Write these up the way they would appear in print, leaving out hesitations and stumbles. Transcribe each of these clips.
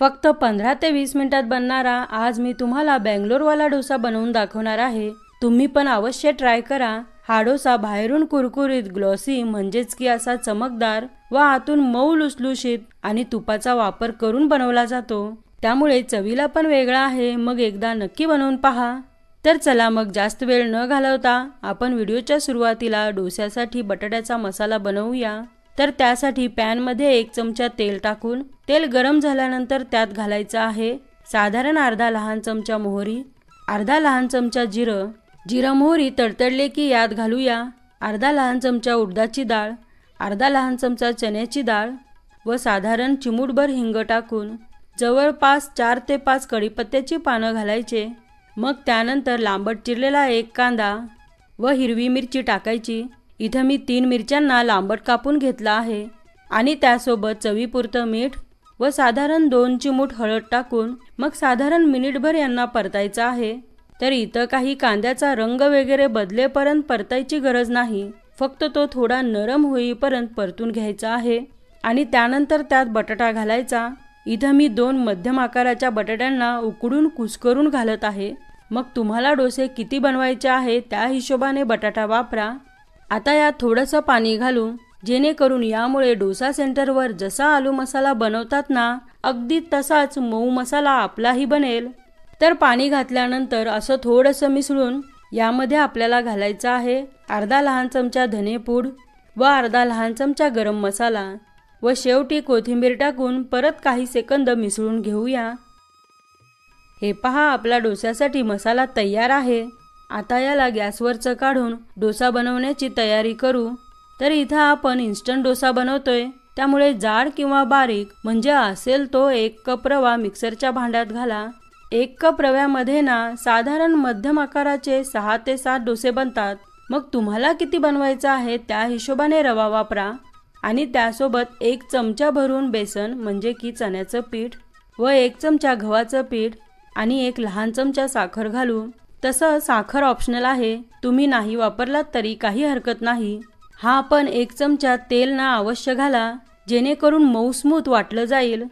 फक्त 15 ते 20 मिनिटात बनणारा आज मी तुम्हाला बेंगलोरवाला डोसा बनवून दाखवणार आहे। तुम्ही पण अवश्य ट्राय करा। हा डोसा बाहेरून कुरकुरीत ग्लॉसी म्हणजेच की असा चमकदार व आतून मऊ लुसलुशीत आणि तुपाचा वापर करून बनवला जातो, त्यामुळे चवीला पण वेगळा आहे। मग एकदा नक्की बनवून पहा। तर चला मग जास्त वेळ न घालवता आपण व्हिडिओच्या सुरुवातीला डोस्यासाठी बटाट्याचा मसाला बनवूया। तर त्यासाठी पॅन मध्ये 1 चमचा तेल टाकून तेल गरम झाल्यानंतर त्यात घालायचं आहे साधारण अर्धा लहान चमचा मोहरी, अर्धा लहान चमचा जिरं मोहरी तडतडले की यात घालूया अर्धा लहान चमचा उडदाची डाळ, अर्धा लहान चमचा चण्याची डाळ व साधारण चिमूटभर हिंग टाकून जवळपास 4 ते 5 कढीपत्त्याची पानं घालायचे। मग त्यानंतर लांबट चिरलेला 1 कांदा व हिरवी मिरची टाकायची। इथं मी 3 मिरच्यांना लांबट कापून घेतला आहे आणि त्यासोबत चवीपुरतं मीठ व साधारण 2 चिमूट हळद टाकून मग साधारण मिनिटभर यांना परतायचं आहे। तर इथं काही कांद्याचा रंग वगैरे बदलेपर्यंत परतायची गरज नाही, फक्त तो थोडा नरम होईपर्यंत परतून घ्यायचा आहे आणि त्यानंतर त्यात बटाटा घालायचा। इथं मी 2 मध्यम आकाराच्या बटाट्यांना उकडून कुस्करून घालत आहे। मग तुम्हाला डोसे किती बनवायचे आहे त्या हिशोबाने बटाटा वापरा। आता यात थोडंसं पाणी घालू जेणेकरून यामुळे डोसा सेंटरवर जसा आलू मसाला बनवतात ना अगदी तसाच मऊ मसाला आपलाही बनेल। तर पाणी घातल्यानंतर असं थोडंसं मिसळून यामध्ये आपल्याला घालायचं आहे अर्धा लहान चमचा धनेपूड व अर्धा लहान चमचा गरम मसाला व शेवटी कोथिंबीर टाकून परत काही सेकंद मिसळून घेऊया। हे पहा आपला डोस्यासाठी मसाला तयार आहे। आता याला गॅसवरचं काढून डोसा बनवण्याची तयारी करू। तर इथं आपण इन्स्टंट डोसा बनवतोय, त्यामुळे जाड किंवा बारीक म्हणजे असेल तो 1 कप रवा मिक्सरच्या भांड्यात घाला। 1 कप रव्यामध्ये ना साधारण मध्यम आकाराचे 6 ते 7 डोसे बनतात। मग तुम्हाला किती बनवायचं आहे त्या हिशोबाने रवा वापरा आणि त्यासोबत 1 चमचा भरून बेसन म्हणजे की चण्याचं पीठ व 1 चमचा गव्हाचं पीठ आणि 1 लहान चमचा साखर घालू। तसं साखर ऑप्शनल आहे, तुम्ही नाही वापरलात तरी काही हरकत नाही। हा पण 1 चमचा तेल ना अवश्य घाला जेणेकरून मऊ स्मूथ वाटलं जाईल।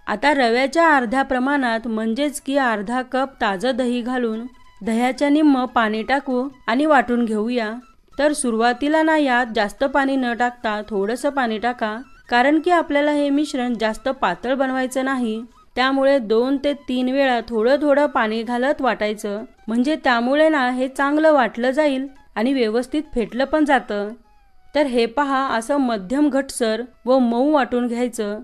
आता रव्याच्या अर्ध्या प्रमाणात म्हणजेच की अर्धा कप ताजं दही घालून दह्याच्या निम्म पाणी टाकू आणि वाटून घेऊया। तर सुरुवातीला ना यात जास्त पाणी न टाकता थोडंसं पाणी टाका, कारण की आपल्याला हे मिश्रण जास्त पातळ बनवायचं नाही, त्यामुळे 2 ते 3 वेळा थोडं पाणी घालत वाटायचं, म्हणजे त्यामुळे ना हे चांगलं वाटलं जाईल आणि व्यवस्थित फेटलं पण जातं। तर हे पहा असं मध्यम घटसर व मऊ वाटून घ्यायचं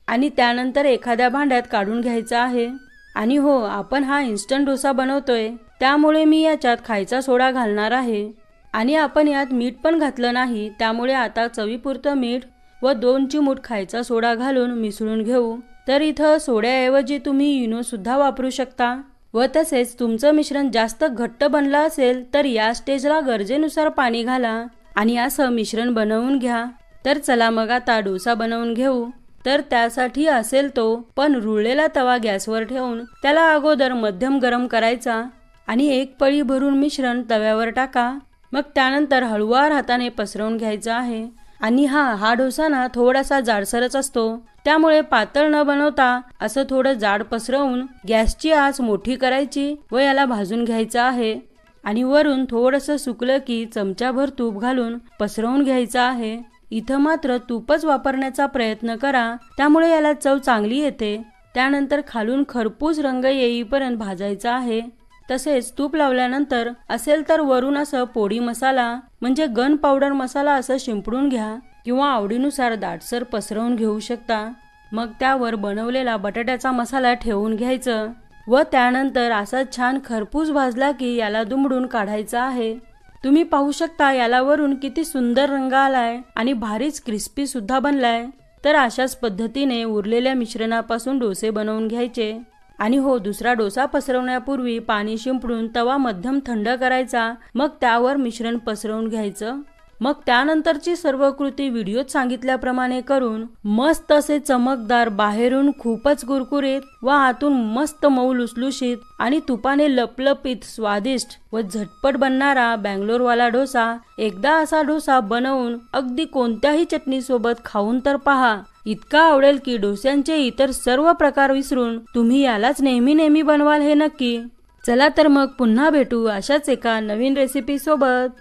आणि त्यानंतर एखाद्या भांड्यात काढून घ्यायचं आहे। आणि हो, आपण हा इन्स्टंट डोसा बनवतोय, त्यामुळे मी याच्यात खायचा सोडा घालणार आहे आणि आपण यात मीठ पण घातलं नाही, त्यामुळे आता चवीपुरतं मीठ व 2 चिमूट खायचा सोडा घालून मिसळून घेऊ। तर इथं सोड्याऐवजी तुम्ही इनो सुद्धा वापरू शकता व तसेच तुमचं मिश्रण जास्त घट्ट बनलं असेल तर या स्टेजला गरजेनुसार पाणी घाला आणि असं मिश्रण बनवून घ्या। तर चला मग आता डोसा बनवून घेऊ। तर त्यासाठी असेल तो पण रुळलेला तवा गॅसवर ठेवून त्याला अगोदर मध्यम गरम करायचा आणि 1 पळी भरून मिश्रण तव्यावर टाका। मग त्यानंतर हळूवार हाताने पसरवून घ्यायचा आहे आणि हा डोसा ना थोडासा जाडसरच असतो, त्यामुळे पातळ न बनवता असं थोडं जाड पसरवून गॅसची आच मोठी करायची व याला भाजून घ्यायचं आहे आणि वरून थोडंसं सुकलं की चमचाभर तूप घालून पसरवून घ्यायचं आहे। इथं मात्र तूपच वापरण्याचा प्रयत्न करा, त्यामुळे याला चव चांगली येते। त्यानंतर खालून खरपूस रंग येईपर्यंत भाजायचा आहे। तसेच तूप लावल्यानंतर असेल तर वरून असं पोडी मसाला म्हणजे गन पावडर मसाला असं शिंपडून घ्या किंवा आवडीनुसार दाटसर पसरवून घेऊ शकता। मग त्यावर बनवलेला बटाट्याचा मसाला ठेवून घ्यायचं व त्यानंतर असा छान खरपूस भाजला की याला दुमडून काढायचा आहे। तुम्ही पाहू शकता याला वरून किती सुंदर रंग आलाय आणि भारीच क्रिस्पी सुद्धा बनलाय। तर अशाच पद्धतीने उरलेल्या मिश्रणापासून डोसे बनवून घ्यायचे आणि हो, दुसरा डोसा पसरवण्यापूर्वी पाणी शिंपडून तवा मध्यम थंड करायचा, मग त्यावर मिश्रण पसरवून घ्यायचं। मग त्यानंतरची सर्व कृती व्हिडिओत सांगितल्याप्रमाणे करून मस्त असे चमकदार, बाहेरून खूपच कुरकुरीत व आतून मस्त मऊ लुसलुशीत आणि तुपाने लपलपीत स्वादिष्ट व झटपट बनणारा बँगलोरवाला डोसा. एकदा असा डोसा बनवून अगदी कोणत्याही चटणी सोबत खाऊन तर पहा. इतका आवडेल की डोस्यांचे इतर सर्व प्रकार विसरून तुम्ही यालाच नेहमी नेहमी बनवाल हे नक्की. चला तर मग पुन्हा भेटू अशाच एका नवीन रेसिपी सोबत.